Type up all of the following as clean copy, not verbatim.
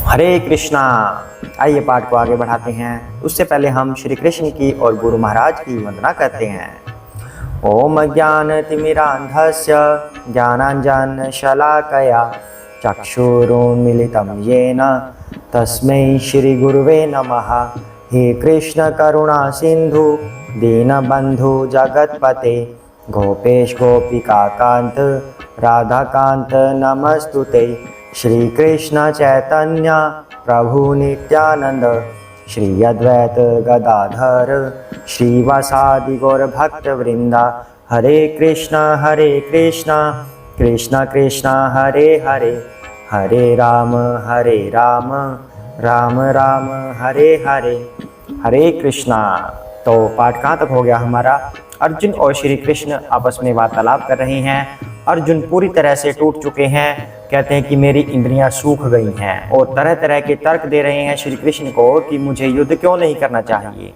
हरे कृष्णा। आइए पाठ को आगे बढ़ाते हैं। उससे पहले हम श्री कृष्ण की और गुरु महाराज की वंदना करते हैं। ओम ज्ञानतिमिरान्धस्य ज्ञानाञ्जनशलाकया चक्षुरुन्मीलितं येन तस्मै श्रीगुरुवे नमः। हे कृष्ण करुणा सिंधु दीनबंधु जगत्पते गोपेश गोपिकाकांत राधाकांत नमस्तुते। श्री कृष्ण चैतन्य प्रभु नित्यानंद श्री अद्वैत गदाधर श्रीवासादि गौर भक्त वृंदा। हरे कृष्णा कृष्णा कृष्णा हरे हरे, हरे राम राम राम हरे हरे। हरे कृष्णा। तो पाठ कहाँ तक हो गया हमारा? अर्जुन और श्री कृष्ण आपस में वार्तालाप कर रहे हैं। अर्जुन पूरी तरह से टूट चुके हैं, कहते हैं कि मेरी इंद्रियां सूख गई हैं, और तरह तरह के तर्क दे रहे हैं श्री कृष्ण को कि मुझे युद्ध क्यों नहीं करना चाहिए।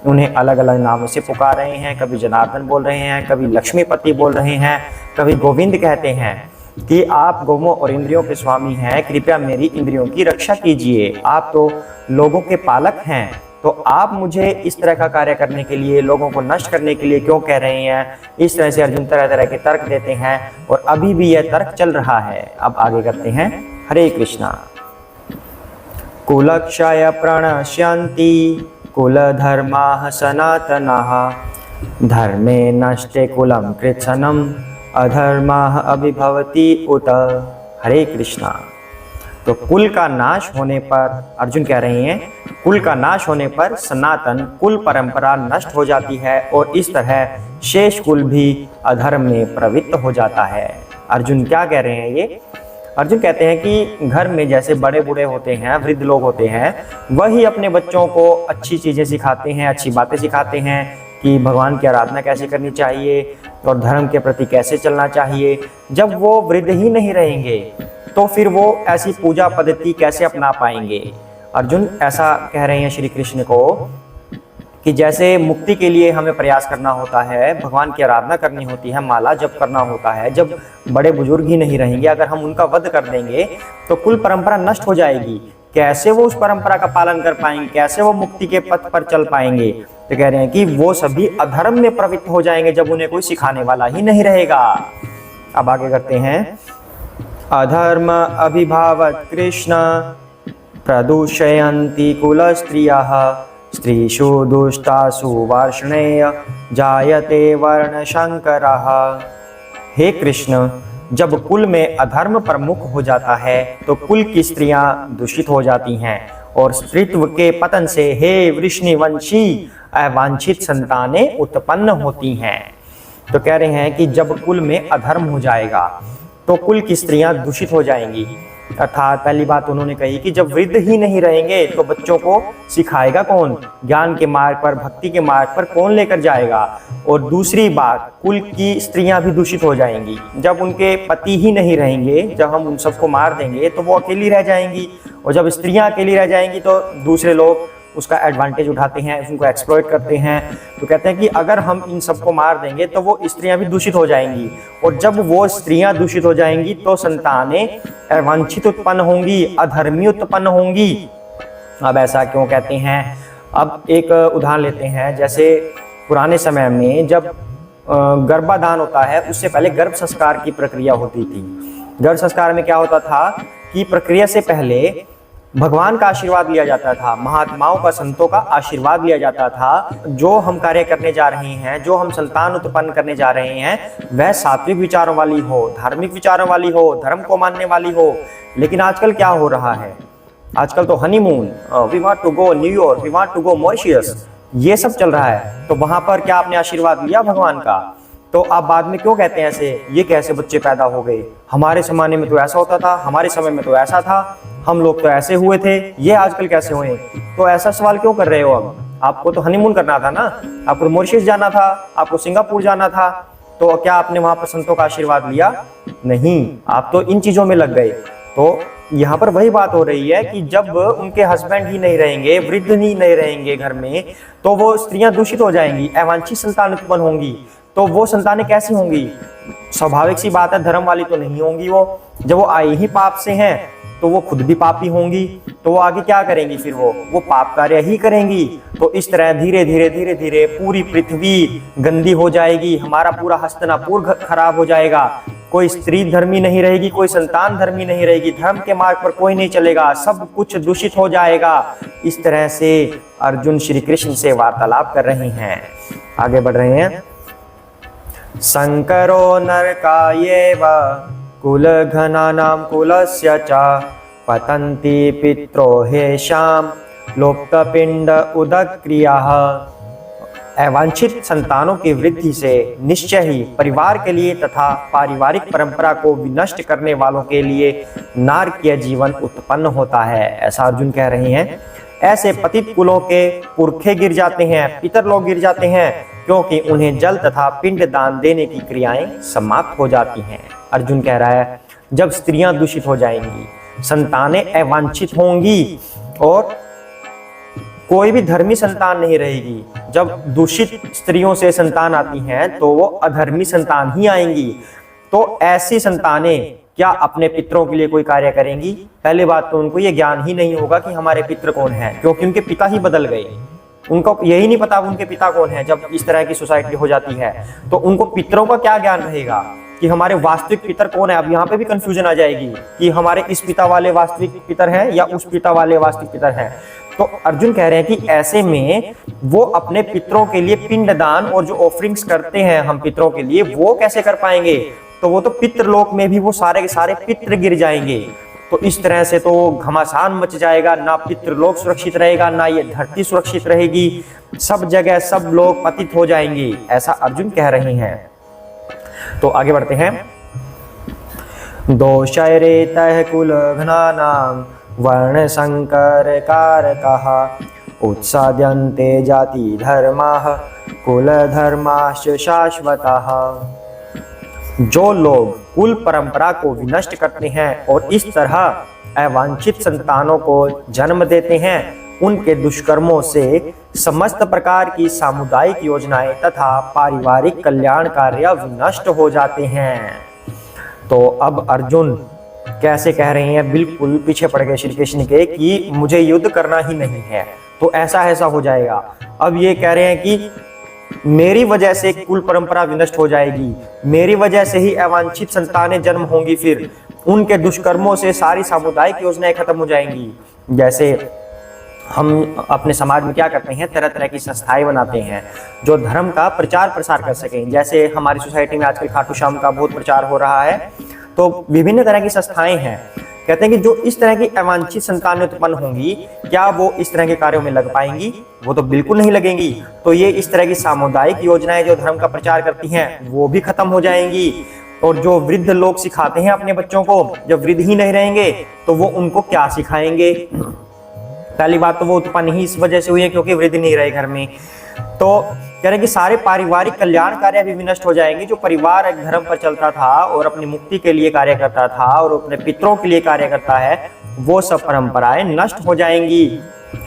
उन्हें अलग अलग नामों से पुकार रहे हैं, कभी जनार्दन बोल रहे हैं, कभी लक्ष्मीपति बोल रहे हैं, कभी गोविंद कहते हैं कि आप गौओं और इंद्रियों के स्वामी हैं, कृपया मेरी इंद्रियों की रक्षा कीजिए। आप तो लोगों के पालक हैं, तो आप मुझे इस तरह का कार्य करने के लिए, लोगों को नष्ट करने के लिए क्यों कह रहे हैं? इस तरह से अर्जुन तरह तरह के तर्क देते हैं, और अभी भी यह तर्क चल रहा है। अब आगे करते हैं। हरे कृष्णा। कुलक्षय प्रणश्यन्ति कुलधर्माः सनातनाः धर्मे नष्टे कुलं कृत्स्नम् अधर्माः अभिभवति उत। हरे कृष्णा। तो कुल का नाश होने पर, अर्जुन कह रहे हैं, कुल का नाश होने पर सनातन कुल परंपरा नष्ट हो जाती है, और इस तरह शेष कुल भी अधर्म में प्रवृत्त हो जाता है। अर्जुन क्या कह रहे हैं ये? अर्जुन कहते हैं कि घर में जैसे बड़े बूढ़े होते हैं, वृद्ध लोग होते हैं, वही अपने बच्चों को अच्छी चीज़ें सिखाते हैं, अच्छी बातें सिखाते हैं कि भगवान की आराधना कैसे करनी चाहिए और धर्म के प्रति कैसे चलना चाहिए। जब वो वृद्ध ही नहीं रहेंगे तो फिर वो ऐसी पूजा पद्धति कैसे अपना पाएंगे? अर्जुन ऐसा कह रहे हैं श्री कृष्ण को कि जैसे मुक्ति के लिए हमें प्रयास करना होता है, भगवान की आराधना करनी होती है, माला जप करना होता है, जब बड़े बुजुर्ग ही नहीं रहेंगे, अगर हम उनका वध कर देंगे तो कुल परंपरा नष्ट हो जाएगी। कैसे वो उस परंपरा का पालन कर पाएंगे? कैसे वो मुक्ति के पथ पर चल पाएंगे? तो कह रहे हैं कि वो सभी अधर्म में प्रवृत्त हो जाएंगे जब उन्हें कोई सिखाने वाला ही नहीं रहेगा। अब आगे करते हैं। अधर्म अभिभावत कृष्ण प्रदूषयन्ति कुलस्त्रियः स्त्रीषु दुष्टासु वार्ष्णेय जायते वर्णशंकरः। हे कृष्ण, जब कुल में अधर्म प्रमुख हो जाता है तो कुल की स्त्रियां दूषित हो जाती हैं, और स्त्रीत्व के पतन से हे वृष्णिवंशी अवांछित संतानें उत्पन्न होती हैं। तो कह रहे हैं कि जब कुल में अधर्म हो जाएगा तो कुल की स्त्रियां दूषित हो जाएंगी। अर्थात पहली बात उन्होंने कही कि जब वृद्ध ही नहीं रहेंगे तो बच्चों को सिखाएगा कौन? ज्ञान के मार्ग पर, भक्ति के मार्ग पर कौन लेकर जाएगा? और दूसरी बात, कुल की स्त्रियां भी दूषित हो जाएंगी। जब उनके पति ही नहीं रहेंगे, जब हम उन सबको मार देंगे तो वो अकेली रह जाएंगी, और जब स्त्रियां अकेली रह जाएंगी तो दूसरे लोग उसका एडवांटेज उठाते हैं, उनको एक्सप्लॉइट करते हैं। तो कहते हैं कि अगर हम इन सबको मार देंगे तो वो स्त्रियां भी दूषित हो जाएंगी, और जब वो स्त्रियां दूषित हो जाएंगी तो संतानें अवांछित उत्पन्न होंगी, अधर्मी उत्पन्न होंगी। अब ऐसा क्यों कहते हैं? अब एक उदाहरण लेते हैं। जैसे पुराने समय में जब गर्भाधान होता है, उससे पहले गर्भ संस्कार की प्रक्रिया होती थी। गर्भ संस्कार में क्या होता था कि प्रक्रिया से पहले भगवान का आशीर्वाद लिया जाता था, महात्माओं का, संतों का आशीर्वाद लिया जाता था। जो हम कार्य करने जा रहे हैं, जो हम संतान उत्पन्न करने जा रहे हैं, वह सात्विक विचारों वाली हो, धार्मिक विचारों वाली हो, धर्म को मानने वाली हो। लेकिन आजकल क्या हो रहा है? आजकल तो honeymoon, we want to go New York, we want to go Mauritius, ये सब चल रहा है। तो वहां पर क्या आपने आशीर्वाद लिया भगवान का? तो आप बाद में क्यों कहते हैं ऐसे? ये कैसे बच्चे पैदा हो गए? हमारे जमाने में तो ऐसा होता था, हमारे समय में तो ऐसा था, हम लोग तो ऐसे हुए थे, ये आजकल कैसे हुए? तो ऐसा सवाल क्यों कर रहे हो? अब आपको तो हनीमून करना था ना, आपको मॉरिशस जाना था, आपको सिंगापुर जाना था, तो क्या आपने वहां पर संतों का आशीर्वाद लिया? नहीं, आप तो इन चीजों में लग गए। तो यहाँ पर वही बात हो रही है कि जब उनके हस्बैंड ही नहीं रहेंगे, वृद्ध ही नहीं रहेंगे घर में, तो वो स्त्रियां दूषित हो जाएंगी, अवांछित संतान उत्पन्न होंगी। तो वो संतानें कैसी होंगी? स्वाभाविक सी बात है, धर्म वाली तो नहीं होंगी वो। जब वो आई ही पाप से हैं तो वो खुद भी पापी होंगी, तो वो आगे क्या करेंगी, फिर वो पाप कार्य ही करेंगी। तो इस तरह धीरे धीरे धीरे धीरे पूरी पृथ्वी गंदी हो जाएगी, हमारा पूरा हस्तिनापुर खराब हो जाएगा, कोई स्त्री धर्मी नहीं रहेगी, कोई संतान धर्मी नहीं रहेगी, धर्म के मार्ग पर कोई नहीं चलेगा, सब कुछ दूषित हो जाएगा। इस तरह से अर्जुन श्री कृष्ण से वार्तालाप कर रहे हैं। आगे बढ़ रहे हैं। संकरो नरकायेव कुल घनानां कुलस्य च पतन्ति पित्रो हेषां लोप्तपिंड उदक्रियाः। अवांछित संतानों की वृद्धि से निश्चय ही परिवार के लिए तथा पारिवारिक परंपरा को विनष्ट करने वालों के लिए नारकीय जीवन उत्पन्न होता है, ऐसा अर्जुन कह रहे हैं। ऐसे पतित कुलों के पुरखे गिर जाते हैं, पितर लोग गिर जाते हैं, क्योंकि उन्हें जल तथा पिंड दान देने की क्रियाएं समाप्त हो जाती हैं। अर्जुन कह रहा है जब स्त्रियां दूषित हो जाएंगी, संतानें अवांछित होंगी और कोई भी धर्मी संतान नहीं रहेगी। जब दूषित स्त्रियों से संतान आती हैं तो वो अधर्मी संतान ही आएंगी। तो ऐसी संतानें क्या अपने पितरों के लिए कोई कार्य करेंगी? पहली बात तो उनको ये ज्ञान ही नहीं होगा कि हमारे पितर कौन है, क्योंकि उनके पिता ही बदल गए। उनको यही नहीं पता उनके पिता कौन है। जब इस तरह की सोसाइटी हो जाती है तो उनको पितरों का क्या ज्ञान रहेगा कि हमारे वास्तविक पितर कौन है। अब यहाँ पे भी कंफ्यूजन आ जाएगी कि हमारे इस पिता वाले वास्तविक पितर हैं या उस पिता वाले वास्तविक पितर हैं। तो अर्जुन कह रहे हैं कि ऐसे में वो अपने पितरों के लिए पिंडदान और जो ऑफरिंग्स करते हैं हम पितरों के लिए, वो कैसे कर पाएंगे? तो वो तो पितृलोक में भी वो सारे के सारे पितृ गिर जाएंगे। तो इस तरह से तो घमासान मच जाएगा, ना पितृलोक सुरक्षित रहेगा, ना ये धरती सुरक्षित रहेगी, सब जगह सब लोग पतित हो जाएंगे, ऐसा अर्जुन कह रहे हैं। तो आगे बढ़ते हैं। दोषैरेतः कुलघ्नानां वर्ण संकर कारकः उत्साद्यन्ते जाति धर्माः कुल धर्माश्च शाश्वतः। जो लोग कुल परंपरा को विनष्ट करते हैं और इस तरह अवांछित संतानों को जन्म देते हैं, उनके दुष्कर्मों से समस्त प्रकार की सामुदायिक योजनाएं तथा पारिवारिक कल्याण कार्य विनष्ट हो जाते हैं। तो अब अर्जुन कैसे कह रहे हैं, बिल्कुल पीछे पड़ गए श्री कृष्ण के कि मुझे युद्ध करना ही नहीं है, तो ऐसा हो जाएगा। अब ये कह रहे हैं कि मेरी वजह से कुल परंपरा विनष्ट हो जाएगी, मेरी वजह से ही अवांछित संतानें जन्म होंगी, फिर उनके दुष्कर्मों से सारी सामुदायिक योजनाएं खत्म हो जाएंगी। जैसे हम अपने समाज में क्या करते हैं, तरह तरह की संस्थाएं बनाते हैं जो धर्म का प्रचार प्रसार कर सकें। जैसे हमारी सोसाइटी में आजकल खाटू श्याम का बहुत प्रचार हो रहा है, तो विभिन्न तरह की संस्थाएं हैं। कहते हैं कि जो इस तरह की अवांछित संतानें उत्पन्न होंगी, क्या वो इस तरह के कार्यों में लग पाएंगी? वो तो बिल्कुल नहीं लगेंगी। तो ये इस तरह की सामुदायिक योजनाएं जो धर्म का प्रचार करती हैं वो भी खत्म हो जाएंगी। और जो वृद्ध लोग सिखाते हैं अपने बच्चों को, जब वृद्ध ही नहीं रहेंगे तो वो उनको क्या सिखाएंगे? पहली बात तो वो उत्पन्न ही इस वजह से हुई है क्योंकि वृद्ध नहीं रहे घर में। तो कह रहे हैं कि सारे पारिवारिक कल्याण कार्य भी विनष्ट हो जाएंगे। जो परिवार एक धर्म पर चलता था और अपनी मुक्ति के लिए कार्य करता था और अपने पितरों के लिए कार्य करता है, वो सब परंपराएं नष्ट हो जाएंगी।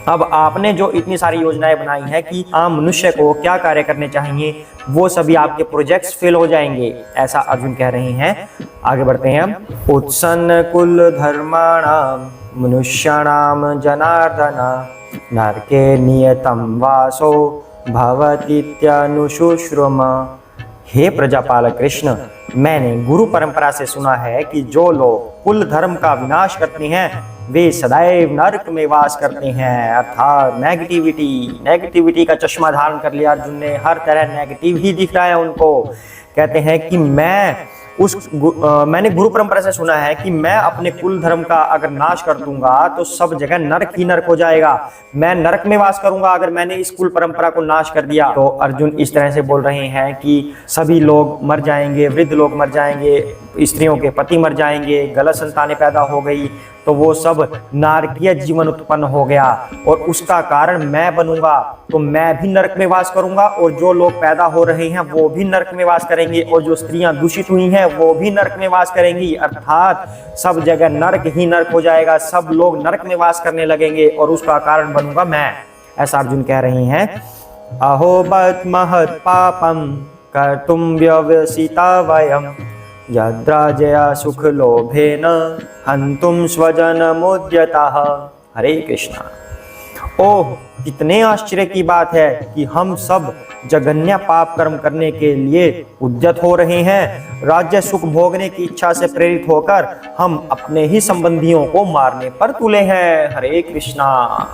अब आपने जो इतनी सारी योजनाएं बनाई हैं कि आम मनुष्य को क्या कार्य करने चाहिए, वो सभी आपके प्रोजेक्ट्स फेल हो जाएंगे, ऐसा अर्जुन कह रहे हैं। आगे बढ़ते हैं हम। उत्सन्न कुल धर्माणाम मनुष्याणाम जनार्दन नरके नियतम वासो भवतीत्यनुशुश्रुम। हे प्रजापालक कृष्ण, मैंने गुरु परंपरा से सुना है कि जो लोग कुल धर्म का विनाश करते हैं वे सदैव नरक में वास करते हैं। अर्थात नेगेटिविटी का चश्मा धारण कर लिया अर्जुन ने, हर तरह नेगेटिव ही दिख रहा है उनको। कहते हैं कि मैंने गुरु परंपरा से सुना है कि मैं अपने कुल धर्म का अगर नाश कर दूंगा तो सब जगह नरक ही नरक हो जाएगा, मैं नरक में वास करूंगा अगर मैंने इस कुल परंपरा को नाश कर दिया। तो अर्जुन इस तरह से बोल रहे हैं कि सभी लोग मर जाएंगे, वृद्ध लोग मर जाएंगे, स्त्रियों के पति मर जाएंगे, गलत संतानें पैदा हो गई तो वो सब नारकीय जीवन उत्पन्न हो गया और उसका कारण मैं बनूंगा, तो मैं भी नरक में वास करूंगा और जो लोग पैदा हो रहे हैं वो भी नरक में वास करेंगे और जो स्त्रियां दूषित हुई हैं वो भी नरक में वास करेंगी। अर्थात सब जगह नरक ही नरक हो जाएगा, सब लोग नरक में वास करने लगेंगे और उसका कारण बनूंगा मैं, ऐसा अर्जुन कह रहे हैं। अहो बत महत् पापम कर्तुम व्यवसिता वयम यद्राजया सुख लोभेन हन्तुं स्वजनमुद्यतः। हरे कृष्णा। ओह, कितने आश्चर्य की बात है कि हम सब जघन्य पाप कर्म करने के लिए उद्यत हो रहे हैं। राज्य सुख भोगने की इच्छा से प्रेरित होकर हम अपने ही संबंधियों को मारने पर तुले हैं। हरे कृष्णा।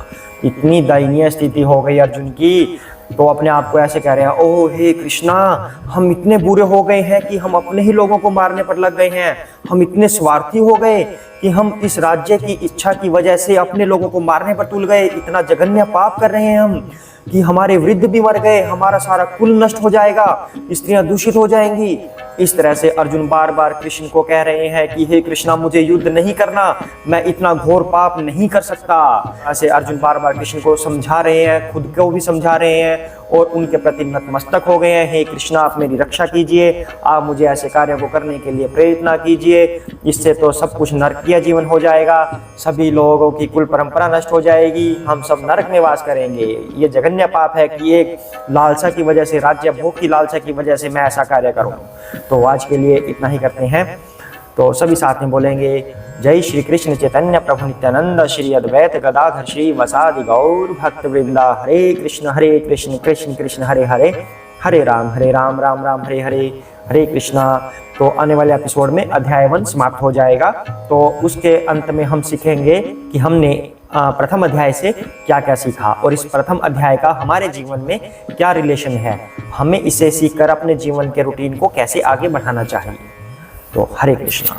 इतनी दयनीय स्थिति हो गई अर्जुन की, तो अपने आप को ऐसे कह रहे हैं, ओह हे कृष्णा, हम इतने बुरे हो गए हैं कि हम अपने ही लोगों को मारने पर लग गए हैं। हम इतने स्वार्थी हो गए कि हम इस राज्य की इच्छा की वजह से अपने लोगों को मारने पर तुल गए। इतना जघन्य पाप कर रहे हैं हम कि हमारे वृद्ध भी मर गए, हमारा सारा कुल नष्ट हो जाएगा, स्त्रियां दूषित हो जाएंगी। इस तरह से अर्जुन बार बार कृष्ण को कह रहे हैं कि हे कृष्णा, मुझे युद्ध नहीं करना, मैं इतना घोर पाप नहीं कर सकता। ऐसे अर्जुन बार बार कृष्ण को समझा रहे हैं, खुद को भी समझा रहे हैं और उनके प्रति नतमस्तक हो गए हैं। हे कृष्णा, आप मेरी रक्षा कीजिए, आप मुझे ऐसे कार्य को करने के लिए प्रेरित ना कीजिए, इससे तो सब कुछ नरकीय जीवन हो जाएगा, सभी लोगों की कुल परंपरा नष्ट हो जाएगी, हम सब नरक में वास करेंगे। ये जघन्य पाप है कि एक लालसा की वजह से, राज्य भोग की लालसा की वजह से मैं ऐसा कार्य करूं। तो आज के लिए इतना ही करते हैं। तो सभी साथ में बोलेंगे, जय श्री कृष्ण चैतन्य प्रभु नित्यानंद, श्री अद्वैत गदाधर श्री वसादि गौर भक्त वृंदा। हरे कृष्ण कृष्ण कृष्ण हरे हरे, हरे राम राम राम हरे हरे, हरे कृष्णा। तो आने वाले एपिसोड में अध्याय 1 समाप्त हो जाएगा। तो उसके अंत में हम सीखेंगे कि हमने प्रथम अध्याय से क्या क्या सीखा और इस प्रथम अध्याय का हमारे जीवन में क्या रिलेशन है, हमें इसे सीखकर अपने जीवन के रूटीन को कैसे आगे बढ़ाना चाहिए। तो हरे कृष्णा।